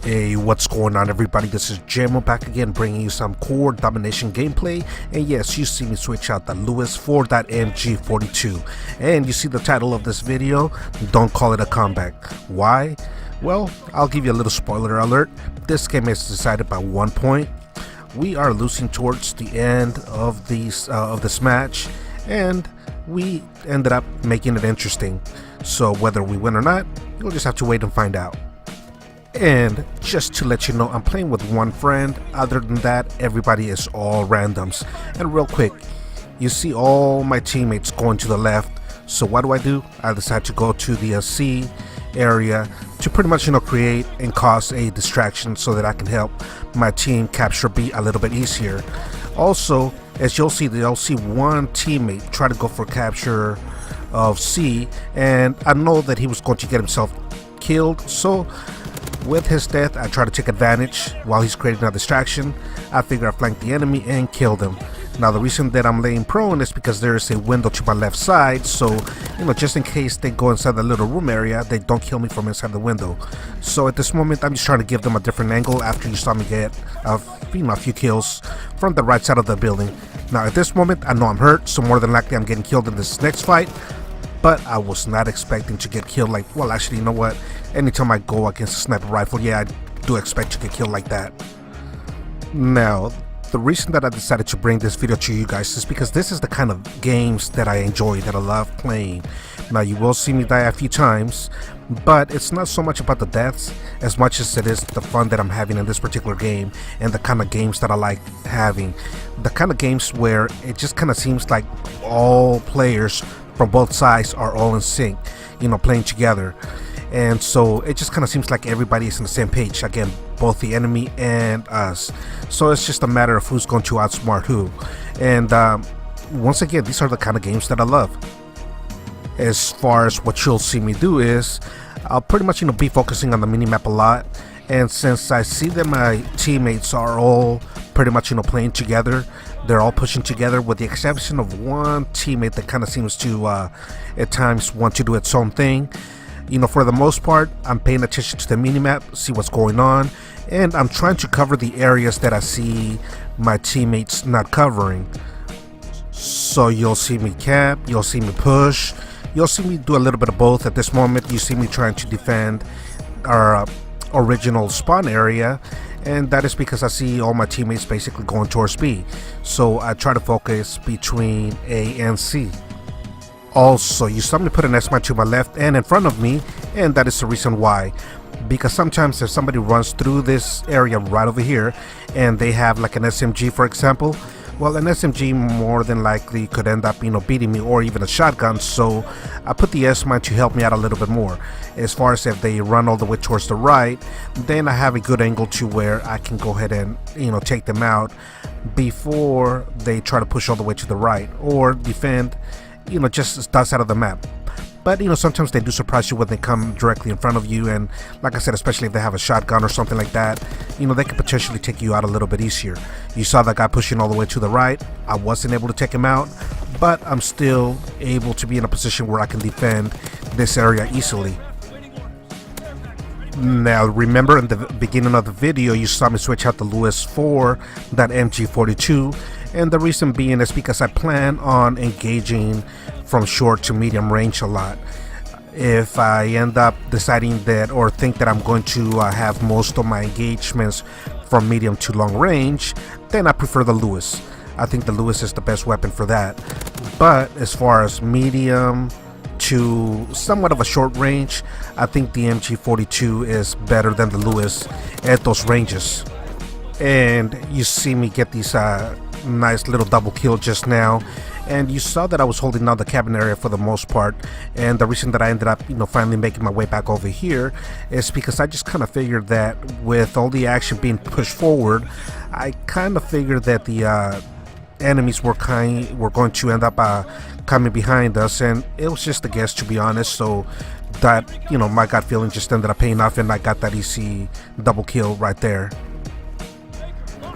Hey, what's going on everybody? This is Jamo back again bringing you some core domination gameplay, and yes, you see me switch out the Lewis for that MG42, and you see the title of this video, don't call it a comeback. Why? Well, I'll give you a little spoiler alert. This game is decided by 1 point. We are losing towards the end of this match, and we ended up making it interesting. So whether we win or not, you'll just have to wait and find out. And just to let you know, I'm playing with one friend. Other than that, everybody is all randoms. And real quick, you see all my teammates going to the left. So what do? I decide to go to the C area to pretty much, create and cause a distraction so that I can help my team capture B a little bit easier. Also, as you'll see one teammate try to go for capture of C, and I know that he was going to get himself killed. So with his death, I try to take advantage while he's creating a distraction. I figure I flank the enemy and kill them. Now the reason that I'm laying prone is because there is a window to my left side, so just in case they go inside the little room area, they don't kill me from inside the window. So at this moment, I'm just trying to give them a different angle after you saw me get a few kills from the right side of the building. Now at this moment, I know I'm hurt, so more than likely I'm getting killed in this next fight. But I was not expecting to get killed well, actually, you know what? Anytime I go against a sniper rifle, yeah, I do expect to get killed like that. Now, the reason that I decided to bring this video to you guys is because this is the kind of games that I enjoy, that I love playing. Now, you will see me die a few times, but it's not so much about the deaths as much as it is the fun that I'm having in this particular game and the kind of games that I like having. The kind of games where it just kind of seems like all players from both sides are all in sync, playing together. And so it just kind of seems like everybody is on the same page, again, both the enemy and us. So it's just a matter of who's going to outsmart who. And once again, these are the kind of games that I love. As far as what you'll see me do is I'll pretty much be focusing on the minimap a lot. And since I see that my teammates are all pretty much playing together, they're all pushing together with the exception of one teammate that kind of seems to at times want to do its own thing. For the most part, I'm paying attention to the minimap, see what's going on, and I'm trying to cover the areas that I see my teammates not covering. So you'll see me cap, you'll see me push, you'll see me do a little bit of both. At this moment, you see me trying to defend our original spawn area, and that is because I see all my teammates basically going towards B. So I try to focus between A and C. Also, you saw me put an S-mine to my left and in front of me, and that is the reason why. Because sometimes if somebody runs through this area right over here and they have like an SMG, for example, well, an SMG more than likely could end up beating me, or even a shotgun. So I put the S-mine to help me out a little bit more. As far as if they run all the way towards the right, then I have a good angle to where I can go ahead and take them out before they try to push all the way to the right or defend just outside of the map. But sometimes they do surprise you when they come directly in front of you, and like I said, especially if they have a shotgun or something like that, they can potentially take you out a little bit easier. You saw that guy pushing all the way to the right. I wasn't able to take him out, but I'm still able to be in a position where I can defend this area easily. Now remember, in the beginning of the video you saw me switch out the Lewis for that MG42, and the reason being is because I plan on engaging from short to medium range a lot. If I end up deciding that or think that I'm going to have most of my engagements from medium to long range, then I prefer the Lewis. I think the Lewis is the best weapon for that. But as far as medium to somewhat of a short range, I think the MG42 is better than the Lewis at those ranges. And you see me get these nice little double kill just now, and you saw that I was holding down the cabin area for the most part. And the reason that I ended up finally making my way back over here is because I just kind of figured that with all the action being pushed forward, I kind of figured that the enemies were going to end up coming behind us, and it was just a guess, to be honest. So that my gut feeling just ended up paying off, and I got that easy double kill right there.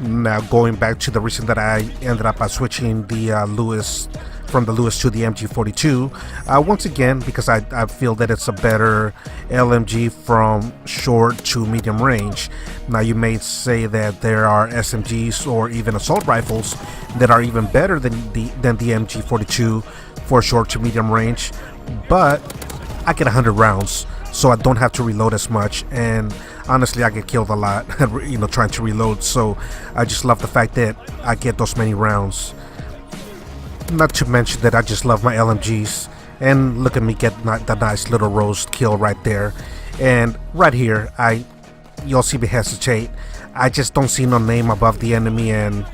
Now going back to the reason that I ended up switching the Lewis from the Lewis to the MG42. Once again, because I feel that it's a better LMG from short to medium range. Now you may say that there are SMGs or even assault rifles that are even better than the MG42 for short to medium range, but I get 100 rounds, so I don't have to reload as much, and honestly I get killed a lot trying to reload, so I just love the fact that I get those many rounds. Not to mention that I just love my LMGs, and look at me get that nice little roast kill right there. And right here you'll see me hesitate. I just don't see no name above the enemy, and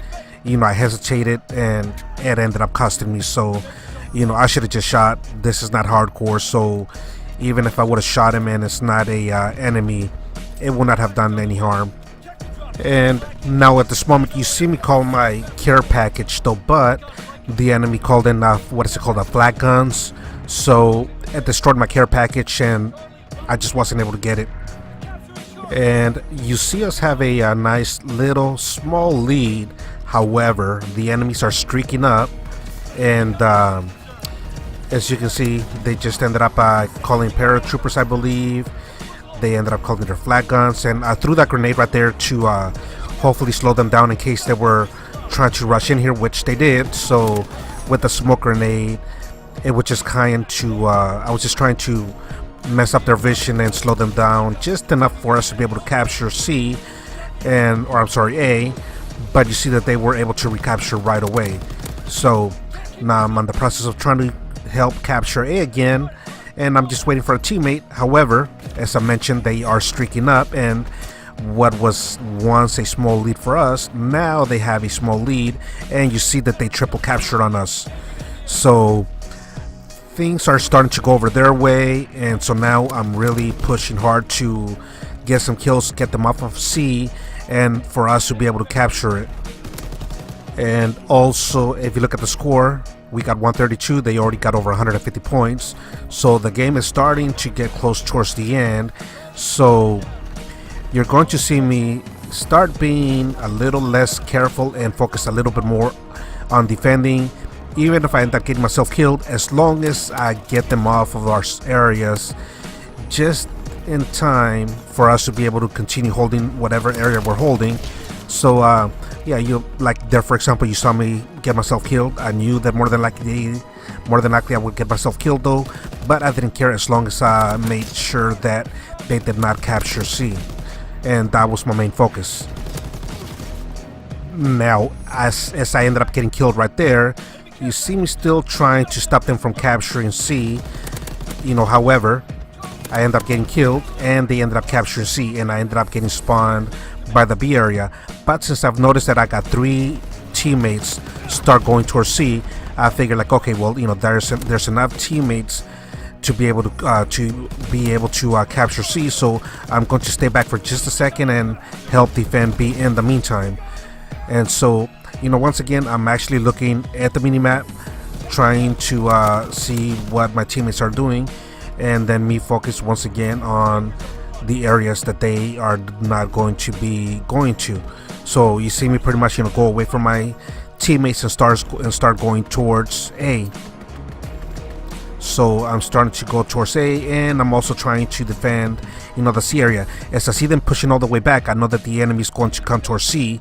I hesitated and it ended up costing me. So I should have just shot. This is not hardcore, so even if I would have shot him and it's not a enemy, it would not have done any harm. And now at this moment you see me call my care package though, but the enemy called in what is it called, flat guns, so it destroyed my care package and I just wasn't able to get it. And you see us have a nice little small lead. However, the enemies are streaking up, and as you can see, they just ended up calling paratroopers, I believe. They ended up calling their flat guns, and I threw that grenade right there to hopefully slow them down in case they were trying to rush in here, which they did. So with the smoke grenade, it was just kind to I was just trying to mess up their vision and slow them down just enough for us to be able to capture C, A, but you see that they were able to recapture right away. So now I'm on the process of trying to help capture A again, and I'm just waiting for a teammate. However, as I mentioned, they are streaking up, and what was once a small lead for us, now they have a small lead, and you see that they triple captured on us. So things are starting to go over their way, and so now I'm really pushing hard to get some kills, get them off of C, and for us to be able to capture it. And also, if you look at the score, we got 132, they already got over 150 points, so the game is starting to get close towards the end. So you're going to see me start being a little less careful and focus a little bit more on defending, even if I end up getting myself killed, as long as I get them off of our areas just in time for us to be able to continue holding whatever area we're holding. So yeah, you like there, for example, you saw me get myself killed. I knew that more than likely I would get myself killed though, but I didn't care as long as I made sure that they did not capture C, and that was my main focus. Now as I ended up getting killed right there, you see me still trying to stop them from capturing C. However, I ended up getting killed and they ended up capturing C, and I ended up getting spawned by the B area. But since I've noticed that I got 3 teammates start going towards C, I figured like, okay, well, there's enough teammates to be able to capture C, so I'm going to stay back for just a second and help defend B in the meantime. And so once again, I'm actually looking at the minimap, trying to see what my teammates are doing, and then me focus once again on the areas that they are not going to be going to. So you see me pretty much go away from my teammates and start going towards A. So I'm starting to go towards A, and I'm also trying to defend the C area. As I see them pushing all the way back, I know that the enemy is going to come towards C,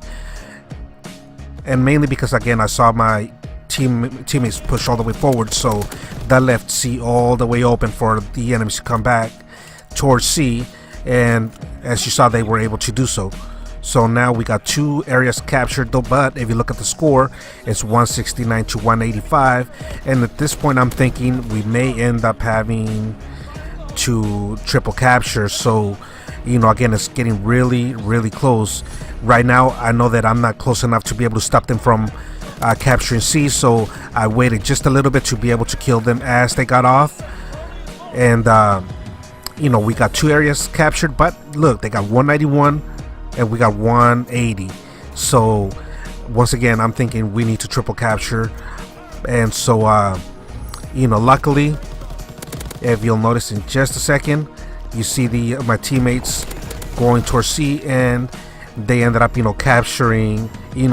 and mainly because again I saw my teammates push all the way forward, so that left C all the way open for the enemies to come back towards C, and as you saw, they were able to do so. So now we got 2 areas captured though, but if you look at the score, it's 169 to 185, and at this point I'm thinking we may end up having to triple capture. So again, it's getting really close. Right now I know that I'm not close enough to be able to stop them from capturing C, so I waited just a little bit to be able to kill them as they got off. And we got 2 areas captured, but look, they got 191 and we got 180. So once again, I'm thinking we need to triple capture. And so luckily, if you'll notice in just a second, you see my teammates going towards C, and they ended up capturing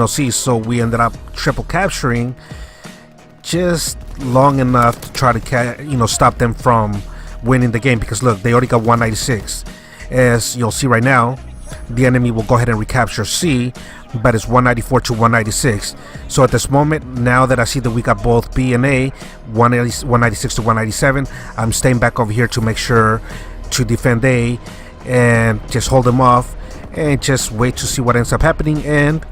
C. So we ended up triple capturing just long enough to try to stop them from winning the game, because look, they already got 196. As you'll see right now, the enemy will go ahead and recapture C, but it's 194 to 196. So at this moment, now that I see that we got both B and A, 196 to 197, I'm staying back over here to make sure to defend A and just hold them off and just wait to see what ends up happening. And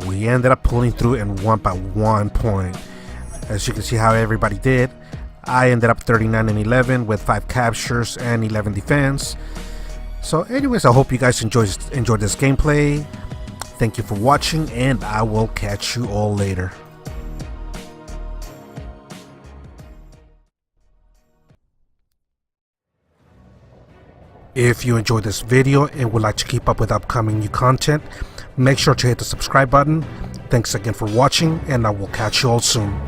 we ended up pulling through and won by 1 point. As you can see how everybody did, I ended up 39 and 11 with 5 captures and 11 defense. So anyways, I hope you guys enjoyed this gameplay. Thank you for watching, and I will catch you all later. If you enjoyed this video and would like to keep up with upcoming new content, make sure to hit the subscribe button. Thanks again for watching, and I will catch you all soon.